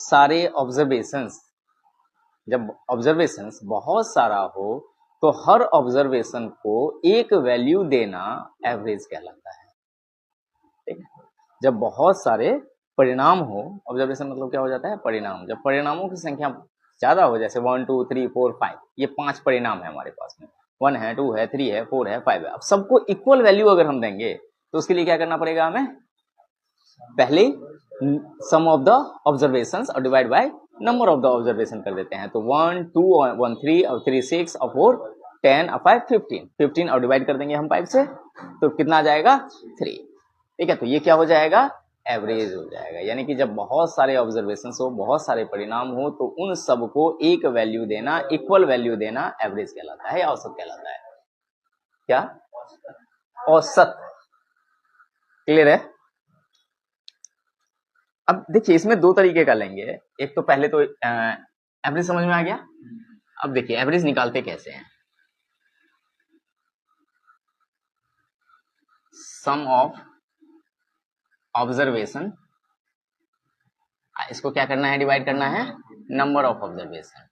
सारे ऑब्जर्वेशंस, जब ऑब्जर्वेशंस बहुत सारा हो तो हर ऑब्जर्वेशन को एक वैल्यू देना एवरेज कहलाता है। ठीक है, जब बहुत सारे परिणाम हो, ऑब्जर्वेशन मतलब क्या हो जाता है, परिणाम। जब परिणामों की संख्या ज्यादा हो, जैसे 1 2 3 4 5, ये 5 परिणाम है हमारे पास में, 1 है, 2 है, 3 है, 4 है, 5 है। अब सबको इक्वल वैल्यू अगर हम देंगे तो उसके लिए क्या करना पड़ेगा हमें, पहले सम ऑफ द ऑब्जर्वेशंस और divide by number of the observation कर देते हैं। तो 1 2 1 3 और 3 6 और 4 10 और 5 15, 15 और डिवाइड कर देंगे हम 5 से, तो कितना आ जाएगा 3। ठीक है, तो ये क्या हो जाएगा, एवरेज हो जाएगा। यानी कि जब बहुत सारे ऑब्जर्वेशंस हो, बहुत सारे परिणाम हो, तो उन सबको एक वैल्यू देना, इक्वल वैल्यू देना एवरेज कहलाता है या औसत कहलाता है। क्या, औसत। क्लियर है। अब देखिए इसमें दो तरीके का लेंगे। एक तो पहले तो एवरेज समझ में आ गया। अब देखिए एवरेज निकालते कैसे हैं। सम ऑफ ऑब्जर्वेशन, इसको क्या करना है, डिवाइड करना है नंबर ऑफ ऑब्जर्वेशन।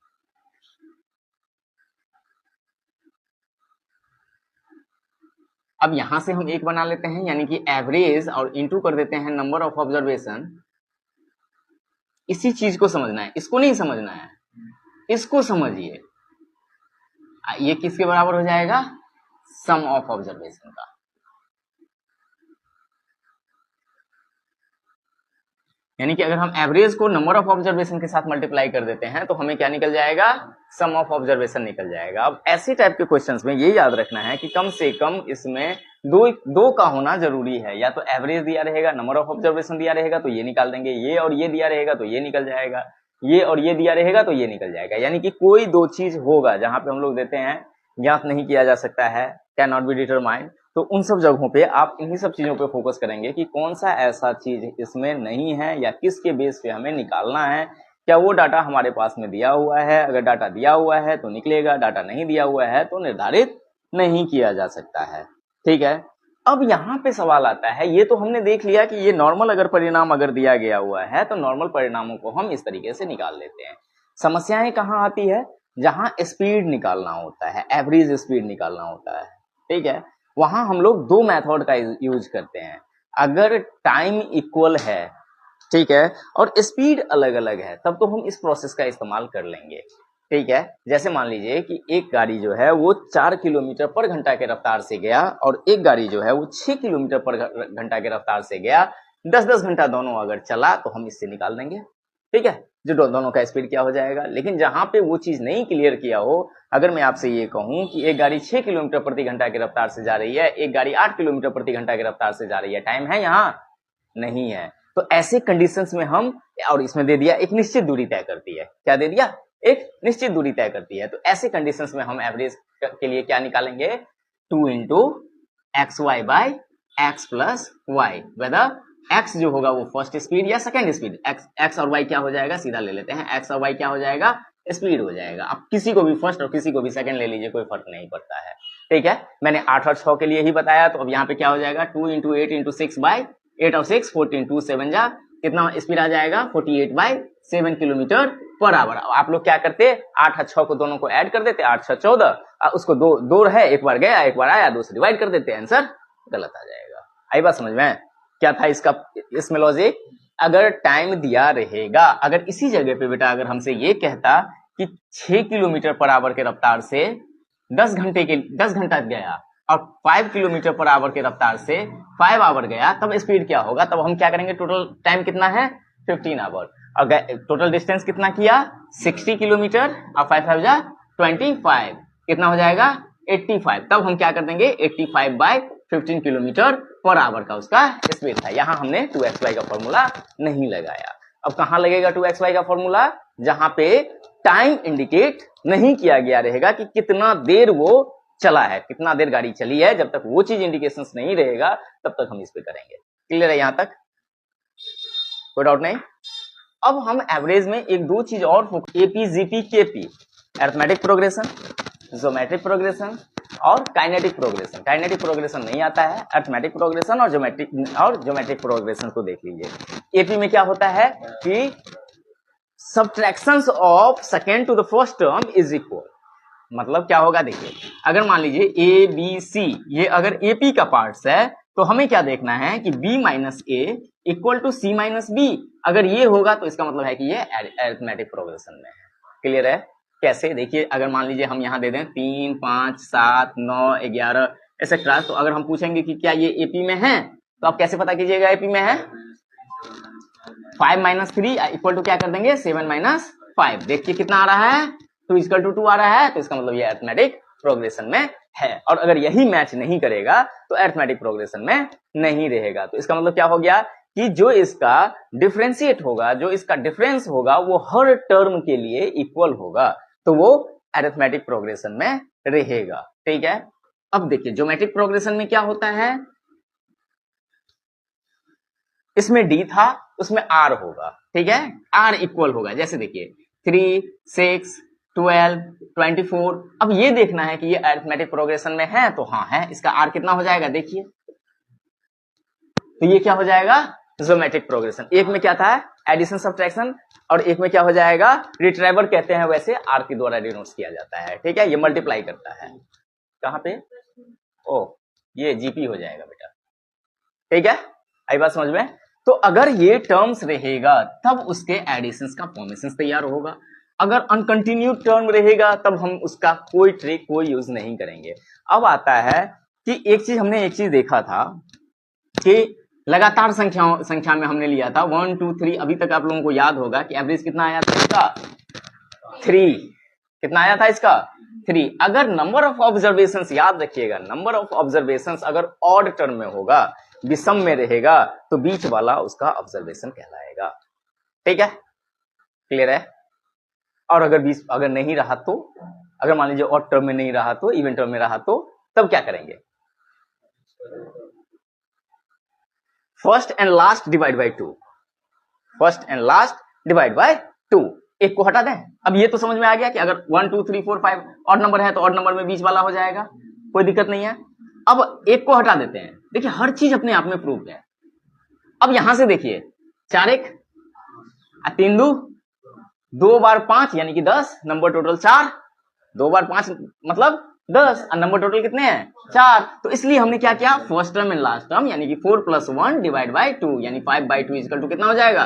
अब यहां से हम एक बना लेते हैं, यानी कि एवरेज और इंटू कर देते हैं नंबर ऑफ ऑब्जर्वेशन। इसी चीज को समझना है, इसको नहीं समझना है, इसको समझिए। ये किसके बराबर हो जाएगा, सम ऑफ ऑब्जर्वेशन का। यानी कि अगर हम एवरेज को नंबर ऑफ ऑब्जर्वेशन के साथ मल्टीप्लाई कर देते हैं तो हमें क्या निकल जाएगा, सम ऑफ ऑब्जर्वेशन निकल जाएगा। अब ऐसे टाइप के क्वेश्चंस में ये याद रखना है कि कम से कम इसमें दो का होना जरूरी है। या तो एवरेज दिया रहेगा, नंबर ऑफ ऑब्जर्वेशन दिया रहेगा तो ये निकाल देंगे, ये और ये दिया रहेगा तो ये निकल जाएगा, ये और ये दिया रहेगा तो ये निकल जाएगा। यानी कि कोई दो चीज होगा जहां पे हम लोग देते हैं ज्ञात नहीं किया जा सकता है, कैन नॉट बी डिटरमाइंड। तो उन सब जगहों पे आप इन्हीं सब चीजों पे फोकस करेंगे कि कौन सा ऐसा चीज इसमें नहीं है या किसके बेस पे हमें निकालना है। क्या वो डाटा हमारे पास में दिया हुआ है, अगर डाटा दिया हुआ है तो निकलेगा, डाटा नहीं दिया हुआ है तो निर्धारित नहीं किया जा सकता है। ठीक है, अब यहाँ पे सवाल आता है, ये तो हमने देख लिया कि ये नॉर्मल अगर परिणाम अगर दिया गया हुआ है तो नॉर्मल परिणामों को हम इस तरीके से निकाल लेते हैं। समस्याएं कहाँ आती है, जहां स्पीड निकालना होता है, एवरेज स्पीड निकालना होता है। ठीक है, वहां हम लोग दो मेथड का यूज करते हैं। अगर टाइम इक्वल है, ठीक है, और स्पीड अलग अलग है, तब तो हम इस प्रोसेस का इस्तेमाल कर लेंगे। ठीक है, जैसे मान लीजिए कि एक गाड़ी जो है वो 4 किलोमीटर पर घंटा के रफ्तार से गया और एक गाड़ी जो है वो 6 किलोमीटर पर घंटा के रफ्तार से गया, 10-10 घंटा दोनों अगर चला तो हम इससे निकाल देंगे। ठीक है, जो दोनों का स्पीड क्या हो जाएगा। लेकिन जहां पे वो चीज नहीं क्लियर किया हो, अगर मैं आपसे ये कहूं कि एक गाड़ी 6 किलोमीटर प्रति घंटा की रफ्तार से जा रही है, एक गाड़ी 8 किलोमीटर प्रति घंटा की रफ्तार से जा रही है, टाइम है यहाँ नहीं है, तो ऐसे कंडीशंस में हम, और इसमें दे दिया एक निश्चित दूरी तय करती है, क्या दे दिया, एक निश्चित दूरी तय करती है। तो ऐसे कंडीशंस में हम एवरेज के लिए क्या निकालेंगे, 2 into x y by x plus y, whether x जो होगा वो फर्स्ट स्पीड या सेकेंड स्पीड। एक्स और वाई क्या हो जाएगा, सीधा ले लेते हैं, एक्स और वाई क्या हो जाएगा, स्पीड हो जाएगा। अब किसी को भी फर्स्ट और किसी को भी सेकेंड ले लीजिए, कोई फर्क नहीं पड़ता है। ठीक है, मैंने 8 और 6 के लिए ही बताया, तो अब यहाँ पे क्या हो जाएगा, 2 इंटू 8 इंटू 6 बाई 8 और 6 14, 2 7 जा, कितना स्पीड आ जाएगा 48 बाई 7 किलोमीटर पर आवर। आप लोग क्या करते, 8 और 6 को दोनों को ऐड कर देते, 8 6 14, उसको दो है, एक बार गया एक बार आया, 2 से डिवाइड कर देते, आंसर गलत आ जाएगा। आई बात समझ में, क्या था इसका, इसमें लॉजिक। अगर टाइम दिया रहेगा, अगर इसी जगह पे बेटा अगर हमसे ये कहता कि 6 किलोमीटर पर आवर के रफ्तार से 10 घंटा गया और 5 किलोमीटर पर आवर के रफ्तार से 5 आवर गया, तब स्पीड क्या होगा, तब हम क्या करेंगे, टोटल टाइम कितना है 15 आवर, और टोटल डिस्टेंस कितना किया 60 किलोमीटर और 5 5 जा 25, कितना हो जाएगा 85। तब हम क्या कर देंगे 85 बाई 15 किलोमीटर पर आवर का उसका स्पीड था। यहां हमने 2xy का फॉर्मूला नहीं लगाया। अब कहां लगेगा 2xy का फॉर्मूला, जहां पे टाइम इंडिकेट नहीं किया गया रहेगा कि कितना देर वो चला है, कितना देर गाड़ी चली है। जब तक वो चीज इंडिकेशंस नहीं रहेगा तब तक हम इस पे करेंगे। क्लियर है यहां तक, कोई डाउट नहीं। अब हम एवरेज में एक दो चीज और, AP GP KP, arithmetic progression, geometric progression और काइनेटिक प्रोग्रेशन। काइनेटिक प्रोग्रेशन नहीं आता है, अरिथमेटिक प्रोग्रेशन और ज्योमेट्रिक प्रोग्रेशन को देख लीजिए। एपी में क्या होता है कि subtractions of second to the first term is equal। मतलब क्या होगा देखिए, अगर मान लीजिए ए बी सी ये अगर एपी का पार्ट्स है तो हमें क्या देखना है कि b minus a equal to c minus b. अगर ये होगा तो इसका मतलब है कि ये अरिथमेटिक प्रोग्रेशन में है। क्लियर है? कैसे देखिए, अगर मान लीजिए हम यहाँ दे दें 3 5 7 9 11 एक्सेट्रा, तो अगर हम पूछेंगे कि क्या ये एपी में है तो आप कैसे पता कीजिएगा एपी में है? 5 माइनस 3 इक्वल टू क्या कर देंगे 7 माइनस 5। देखिए कितना आ रहा है 2 इक्वल टू 2 आ रहा है, तो इसका मतलब ये अरिथमेटिक प्रोग्रेशन में है। और अगर यही मैच नहीं करेगा तो अरिथमेटिक प्रोग्रेशन में नहीं रहेगा। तो इसका मतलब क्या हो गया कि जो इसका डिफरेंशिएट होगा, जो इसका डिफरेंस होगा वो हर टर्म के लिए इक्वल होगा, तो वो अरिथमेटिक प्रोग्रेशन में रहेगा। ठीक है, अब देखिए ज्योमेट्रिक प्रोग्रेशन में क्या होता है, इसमें डी था उसमें आर होगा। ठीक है, आर इक्वल होगा। जैसे देखिए 3 6 12 24। अब ये देखना है कि ये अरिथमेटिक प्रोग्रेशन में है तो हाँ है, इसका आर कितना हो जाएगा देखिए, तो ये क्या हो जाएगा ज्योमेट्रिक प्रोग्रेशन। एक में क्या था एडिशन सब्ट्रैक्शन और एक में क्या हो जाएगा रिट्राइवर कहते हैं, वैसे आर के द्वारा डिनोट किया जाता है। ठीक है, ये मल्टीप्लाई करता है कहां पे, ओ ये जीपी हो जाएगा बेटा। ठीक है, आई बात समझ में? तो अगर ये टर्म्स रहेगा तब उसके एडिशंस का फॉर्मेशन तैयार होगा। अगर अनकंटिन्यूड टर्म रहेगा तब हम उसका कोई ट्रिक कोई यूज नहीं करेंगे। अब आता है कि हमने एक चीज देखा था कि लगातार संख्या में हमने लिया था 1 2 3। अभी तक आप लोगों को याद होगा कि एवरेज कितना आया था इसका 3। कितना आया था इसका 3। अगर नंबर ऑफ ऑब्जर्वेशंस याद रखिएगा, नंबर ऑफ ऑब्जर्वेशंस अगर ऑड टर्म में होगा, विषम में रहेगा, तो बीच वाला उसका ऑब्जर्वेशन कहलाएगा। ठीक है, क्लियर है? और अगर नहीं रहा तो, अगर मान लीजिए ऑड टर्म में नहीं रहा तो, इवन टर्म में रहा तो तब क्या करेंगे, first and last divide by 2। First and last divide by 2। एक को हटा दें। अब ये तो समझ में आ गया कि अगर 1 2 3 4 5 ऑड नंबर है तो ऑड नंबर में बीच वाला हो जाएगा, कोई दिक्कत नहीं है। अब एक को हटा देते हैं। देखिए हर चीज अपने आप में प्रूफ है। अब यहां से देखिए 4 1 3 2 2 बार 5 यानी कि 10, नंबर टोटल 4। 2 बार 5 मतलब 10 और नंबर टोटल कितने हैं 4। तो इसलिए हमने क्या किया, first term and last term यानी कि 4 + 1 डिवाइड बाय 2 यानी 5/2 इक्वल टू कितना हो जाएगा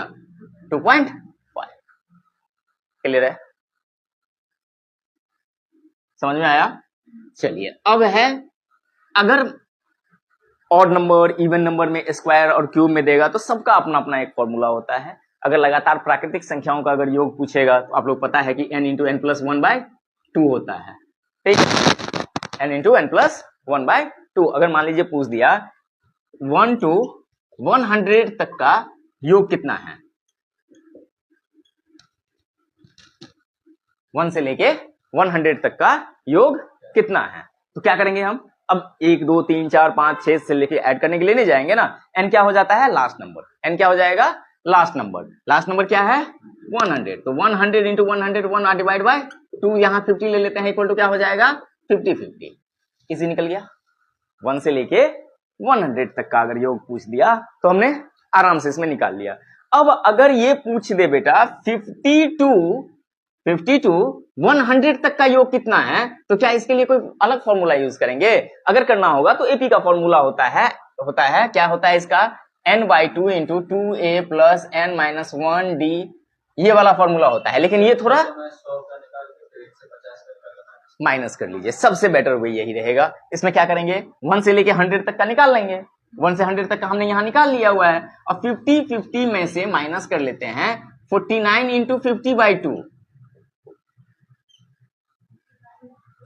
2.5। क्लियर है? समझ में आया? चलिए अब है, अगर ऑड नंबर इवन नंबर में स्क्वायर और क्यूब में देगा तो सबका अपना अपना एक फॉर्मूला होता है। अगर लगातार प्राकृतिक संख्याओं का अगर योग पूछेगा तो आप लोग पता है कि n × n + 1/2 होता है। ठीक, n × n + 1/2। अगर मान लीजिए पूछ दिया 1 to 100 तक का योग कितना है, 1 से लेके 100 तक का योग कितना है, तो क्या करेंगे हम, अब 1 2 3 4 5 6 से लेके ऐड करने के लिए नहीं जाएंगे ना। n क्या हो जाता है लास्ट नंबर, n क्या हो जाएगा लास्ट नंबर। लास्ट नंबर क्या है 100, तो 100 × 100 1 डिवाइड बाय 2, यहां 50 ले लेते हैं, इक्वल टू क्या हो जाएगा 50 50। इजी निकल गया। 1 से लेके 100 तक का अगर योग पूछ दिया तो हमने आराम से इसमें निकाल लिया। अब अगर ये पूछ दे बेटा 50 to 100 तक का योग कितना है, तो क्या इसके लिए कोई अलग फॉर्मूला यूज करेंगे? अगर करना होगा तो एपी का फॉर्मूला होता है क्या होता है इसका n/2 × 2a + n - 1d, ये वाला फॉर्मूला होता है। लेकिन ये थोड़ा माइनस कर लीजिए, सबसे बेटर वे यही रहेगा। इसमें क्या करेंगे 1 से लेके 100 तक का निकाल लेंगे। 1 से 100 तक का हमने यहां निकाल लिया हुआ है। और 50 50 में से माइनस कर लेते हैं 49 × 50/2,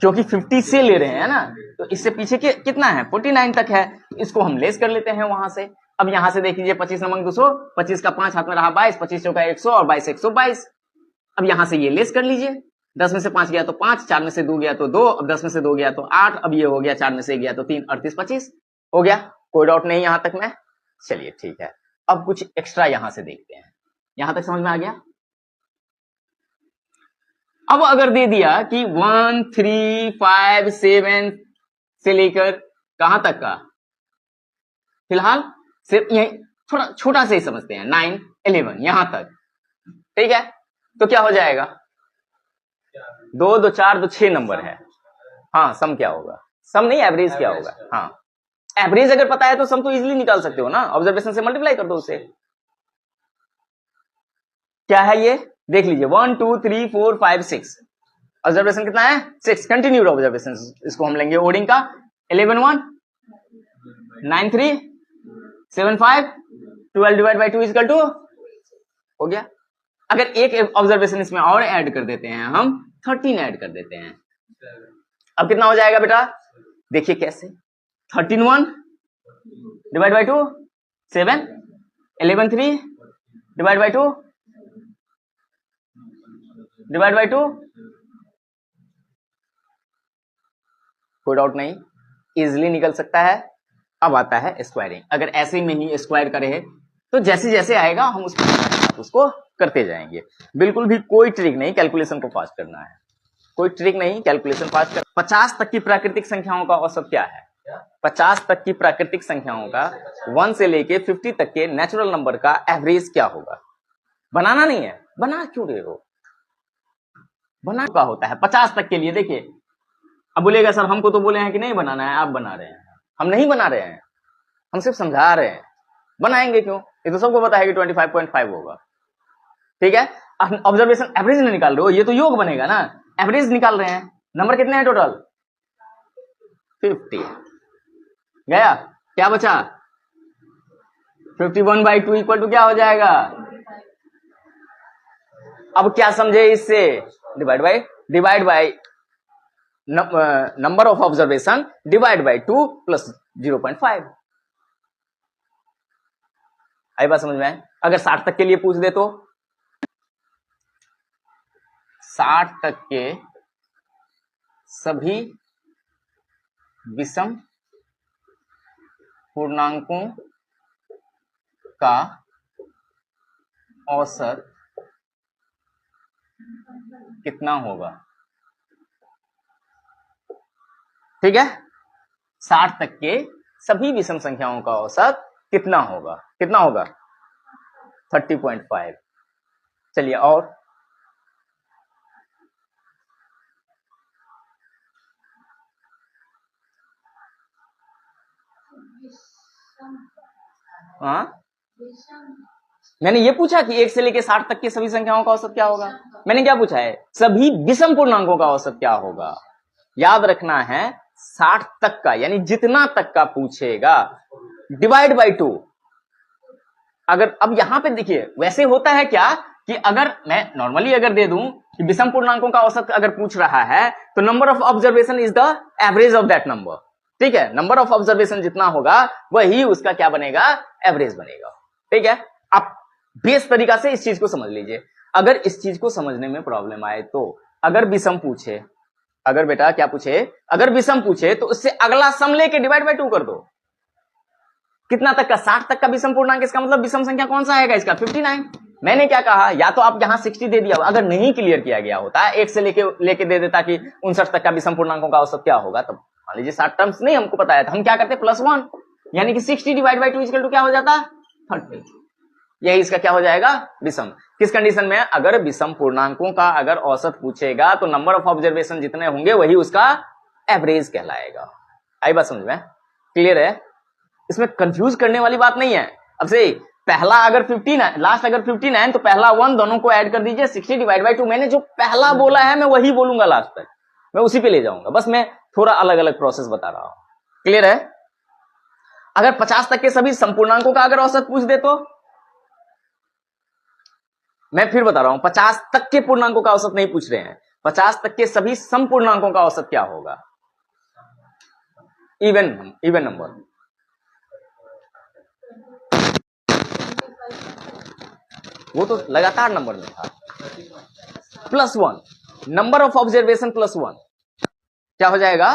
क्योंकि 50 से ले रहे हैं ना, तो इससे पीछे कितना है 49 तक है, इसको हम लेस कर लेते हैं वहां से। अब यहां से देख लीजिए 25 नमक 200, 25 का 5 हाथ में रहा 22, 25 चौका 100 और 22 122। अब यहां से ये लेस कर लीजिए, 10 में से 5 गया तो 5, 4 में से 2 गया तो 2, अब 10 में से 2 गया तो 8, अब ये हो गया 4 में से 1 गया तो 3, 38 25 हो गया। कोई डाउट नहीं यहां तक में? चलिए ठीक है, अब कुछ एक्स्ट्रा यहां से देखते हैं। यहां तक समझ में आ गया? अब अगर दे दिया कि 1 3 5 7 से लेकर कहां तक का, फिलहाल सिर्फ यही थोड़ा छोटा से ही समझते हैं 9 11 यहां तक, ठीक है। तो क्या हो जाएगा, 2 2 4 2 6 नंबर है। हाँ सम क्या होगा, सम नहीं एवरेज क्या होगा। हाँ एवरेज अगर पता है तो सम तो इजीली निकाल सकते हो ना, ऑब्जर्वेशन से मल्टीप्लाई कर दो उसे। क्या है ये देख लीजिए, 1 2 3 4 5 6, ऑब्जर्वेशन कितना है 6, कंटिन्यूड ऑब्जर्वेशन इसको हम लेंगे ओडिंग का। 11 1 9 3 7 5 12 डिवाइड बाई 2 इक्वल टू हो गया। अगर एक ऑब्जर्वेशन इसमें और ऐड कर देते हैं हम, 13 ऐड कर देते हैं, अब कितना हो जाएगा बेटा, देखिए कैसे, 13 1 divide by 2 7, 11 3 divide by 2 divide by 2, कोई डाउट नहीं, इजिली निकल सकता है। अब आता है स्क्वायरिंग, अगर ऐसे में ही स्क्वायर करे तो जैसे जैसे आएगा हम उसको करते जाएंगे, बिल्कुल भी कोई ट्रिक नहीं, कैलकुलेशन को फास्ट करना है, कोई ट्रिक नहीं, कैलकुलेशन फास्ट कर। 50 तक की प्राकृतिक संख्याओं का औसत क्या है, 50 तक की प्राकृतिक संख्याओं का 1 से लेके 50 तक के नेचुरल नंबर का एवरेज क्या होगा। बनाना नहीं है, बना क्यों रहे हो, बना का होता है 50 तक के लिए। देखिए अब बोलेगा सर हमको तो बोले हैं कि नहीं बनाना है, आप बना रहे हैं, हम नहीं बना रहे हैं, हम सिर्फ समझा रहे हैं, बनाएंगे क्यों, ये तो सबको पता है कि 25.5 होगा, ठीक है। ऑब्जर्वेशन एवरेज नहीं निकाल रहे हो, ये तो योग बनेगा ना, एवरेज निकाल रहे हैं, नंबर कितने हैं टोटल 50, गया क्या बचा 51/2 इक्वल टू क्या हो जाएगा। अब क्या समझे इससे, divide by number of observation divide by 2 plus 0.5, आई बात समझ में। अगर 60 तक के लिए पूछ दे तो 60 तक के सभी विषम पूर्णांकों का औसत कितना होगा, ठीक है, 60 तक के सभी विषम संख्याओं का औसत कितना होगा, कितना होगा 30.5। चलिए और हाँ मैंने ये पूछा कि 1 से लेके 60 तक की सभी संख्याओं का औसत क्या होगा, मैंने क्या पूछा है सभी विषम पूर्णांकों का औसत क्या होगा। याद रखना है 60 तक का यानी जितना तक का पूछेगा डिवाइड बाई 2। अगर अब यहां पे देखिए वैसे होता है क्या कि अगर मैं नॉर्मली अगर दे दूं कि विषम पूर्णांकों का औसत अगर पूछ रहा है तो number of observation is the average of that number, ठीक है, नंबर ऑफ ऑब्जर्वेशन जितना होगा वही उसका क्या बनेगा एवरेज बनेगा, ठीक है। आप बेस तरीका से इस चीज को समझ लीजिए, अगर इस चीज को समझने में प्रॉब्लम आए तो अगर विषम पूछे, अगर बेटा क्या पूछे, अगर विषम पूछे तो उससे अगला सम लेके डिवाइड बाय 2 कर दो, कितना तक का 60 तक का विषम पूर्णांक, इसका मतलब विषम संख्या कौन सा आएगा इसका 59। मैंने क्या कहा, या तो आप यहां 60 दे दिया, अगर नहीं क्लियर किया गया होता 1 से लेके दे देता कि 59 तक का विषम पूर्णांकों का औसत क्या होगा, तब मान लीजिए 60 टर्म्स नहीं हमको पता है, तो हम क्या करते +1 यानी कि 60 डिवाइड बाई 2 इक्वल टू क्या हो जाता 30, यही इसका क्या हो जाएगा विषम। किस कंडीशन में, अगर विषम पूर्णांकों का अगर औसत पूछेगा तो नंबर ऑफ ऑब्जर्वेशन जितने होंगे वही उसका एवरेज कहलाएगा। आई बात समझ में, क्लियर है, इसमें कंफ्यूज करने वाली बात नहीं है। अब से पहला अगर 59 लास्ट अगर 59 तो पहला 1 दोनों को ऐड कर दीजिए 60 डिवाइड बाई 2, मैंने जो पहला बोला है मैं वही बोलूंगा लास्ट तक, मैं उसी पे ले जाऊंगा, बस मैं थोड़ा अलग अलग प्रोसेस बता रहा हूं, क्लियर है। अगर 50 तक के सभी संपूर्णांकों का अगर औसत पूछ दे तो मैं फिर बता रहा हूं 50 तक के पूर्णांकों का औसत नहीं पूछ रहे हैं, 50 तक के सभी संपूर्णांकों का औसत क्या होगा, इवन नंबर, वो तो लगातार नंबर में था, +1 नंबर ऑफ ऑब्जर्वेशन +1 क्या हो जाएगा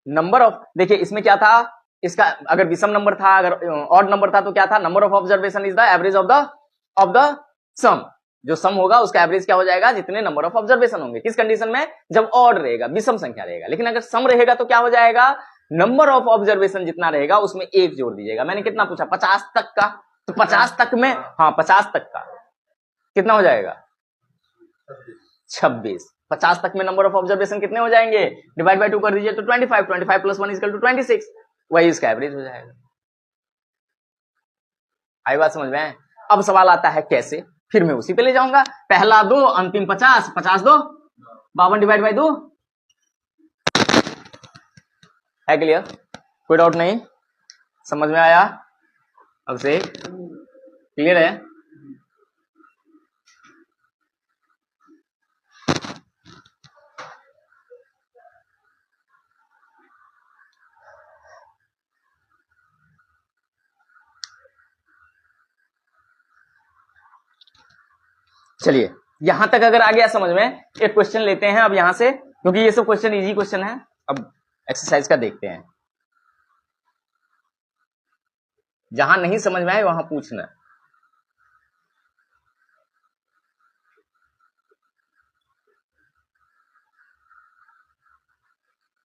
नंबर ऑफ, देखिए इसमें क्या था, इसका अगर विषम नंबर था, अगर ऑड नंबर था तो क्या था, number of observation is the average of the sum, जो सम होगा उसका एवरेज क्या हो जाएगा जितने नंबर ऑफ ऑब्जर्वेशन होंगे। किस कंडीशन में, जब ऑड रहेगा विषम संख्या रहेगा, लेकिन अगर सम रहेगा तो क्या हो जाएगा नंबर ऑफ ऑब्जर्वेशन जितना रहेगा उसमें 1 जोड़ दीजिएगा। मैंने कितना पूछा 50 तक का, तो 50 तक में, हाँ 50 तक का कितना हो जाएगा 26। 50 तक में नंबर ऑफ ऑब्जर्वेशन कितने हो जाएंगे, डिवाइड बाय 2 कर दीजिए तो 25, 25 प्लस 1 इक्वल टू 26, वही इसका एवरेज हो जाएगा। आई बात समझ में? अब सवाल आता है कैसे, फिर मैं उसी पे ले जाऊंगा। पहला 2, अंतिम 50, 50 2 52 डिवाइड बाय 2, है क्लियर? कोई डाउट नहीं, समझ में आया? अब से क्लियर है? चलिए यहां तक अगर आ गया समझ में, एक क्वेश्चन लेते हैं अब यहां से, क्योंकि ये सब क्वेश्चन इजी क्वेश्चन है। अब एक्सरसाइज का देखते हैं, जहां नहीं समझ में आए वहां पूछना।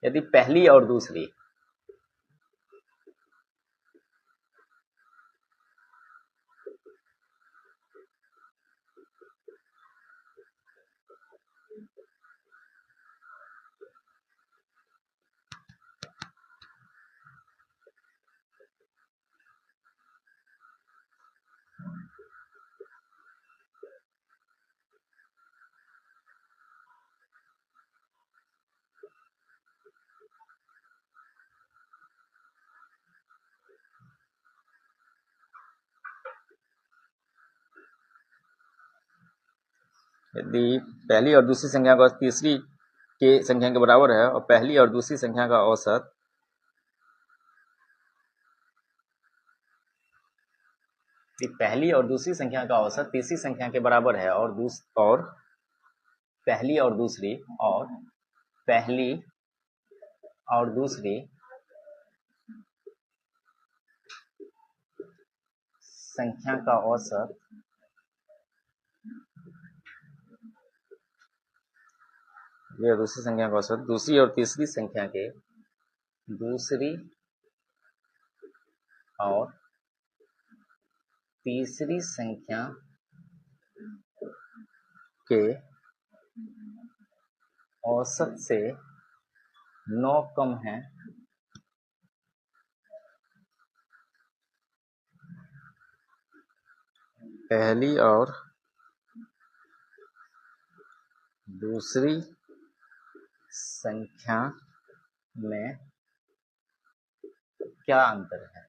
यदि पहली और दूसरी यदि पहली और दूसरी संख्या का औसत तीसरी के संख्या के बराबर है और पहली और दूसरी संख्या का औसत पहली और दूसरी संख्या का औसत तीसरी संख्या के बराबर है और पहली और दूसरी संख्या का औसत दूसरी संख्या का औसत दूसरी और तीसरी संख्या के औसत से 9 कम है, पहली और दूसरी संख्या में क्या अंतर है?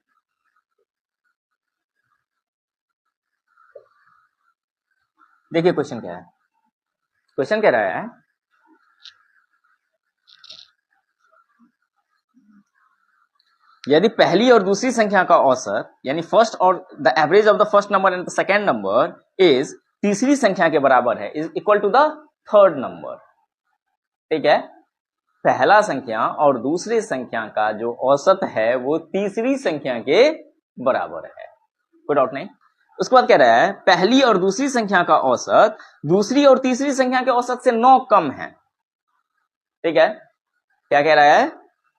देखिए क्वेश्चन क्या है, क्वेश्चन कह रहा है यदि पहली और दूसरी संख्या का औसत यानी फर्स्ट और the average of the first number and the second number is तीसरी संख्या के बराबर है, is equal to the third number. ठीक है, पहला संख्या और दूसरी संख्या का जो औसत है वो तीसरी संख्या के बराबर है, कोई डाउट नहीं। उसके बाद कह रहा है पहली और दूसरी संख्या का औसत दूसरी और तीसरी संख्या के औसत से 9 कम है। ठीक है, क्या कह रहा है,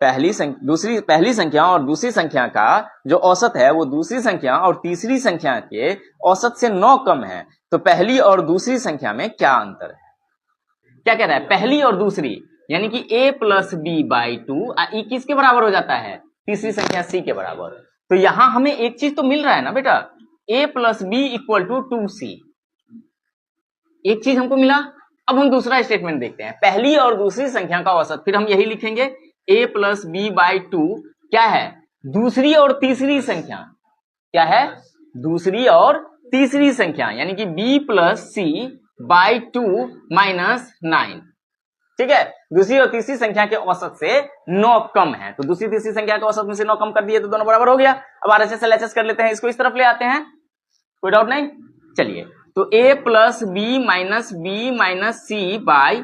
पहली संख्या और दूसरी संख्या का जो औसत है वो दूसरी संख्या और तीसरी संख्या के औसत से 9 कम है, तो पहली और दूसरी संख्या में क्या अंतर है? क्या कह रहा है, पहली और दूसरी यानी कि a प्लस बी बाई 2 ई किसके बराबर हो जाता है, तीसरी संख्या c के बराबर। तो यहां हमें एक चीज तो मिल रहा है ना बेटा, a plus b equal to 2c, एक चीज हमको मिला। अब हम दूसरा स्टेटमेंट देखते हैं, पहली और दूसरी संख्या का औसत, फिर हम यही लिखेंगे a प्लस बी बाई 2 क्या है, दूसरी और तीसरी संख्या, क्या है, दूसरी और तीसरी संख्या यानी कि b plus c by 2 minus 9। ठीक है, दूसरी और तीसरी संख्या के औसत से 9 कम है, तो दूसरी तीसरी संख्या के औसत में से 9 कम कर दिए तो दोनों बराबर हो गया। अब RHS LHS कर लेते हैं, इसको इस तरफ ले आते हैं, कोई डाउट नहीं। चलिए, तो a plus b minus c by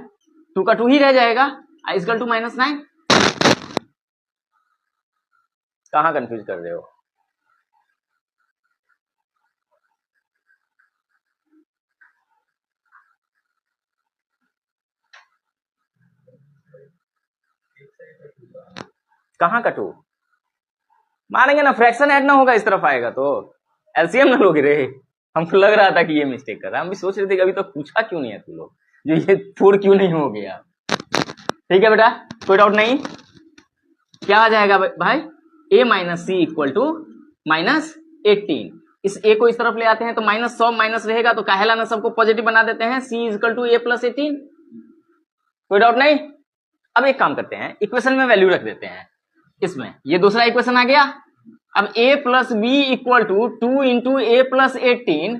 2 का 2 ही रह जाएगा, इक्वल टू माइनस 9। कहां कंफ्यूज कर रहे हो? कहां का 2 मानेंगे ना, फ्रैक्शन ऐड ना होगा, इस तरफ आएगा तो एलसीएम ना लोगे रे। हमको लग रहा था कि ये मिस्टेक कर रहा है, हम भी सोच रहे थे कि अभी तो पूछा क्यों नहीं है तुम लोग। जो ये 4 क्यों नहीं हो गया। ठीक है बेटा, कोई डाउट नहीं। क्या आ जाएगा भाई, a minus c equal to -18। इस a को इस तरफ ले आते हैं तो -100 माइनस रहेगा तो काहेला ना सबको पॉजिटिव बना देते हैं, c equal to a plus 18। कोई डाउट नहीं। अब एक काम करते हैं, इक्वेशन में वैल्यू रख देते हैं इसमें। ये दूसरा इक्वेशन आ गया। अब a plus b equal to 2 into a plus 18,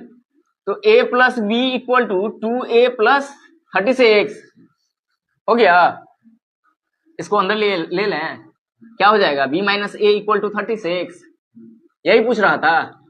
तो a plus b equal to 2a plus 36 हो गया। इसको अंदर ले लें, क्या हो जाएगा, b minus a equal to 36। यही पूछ रहा था।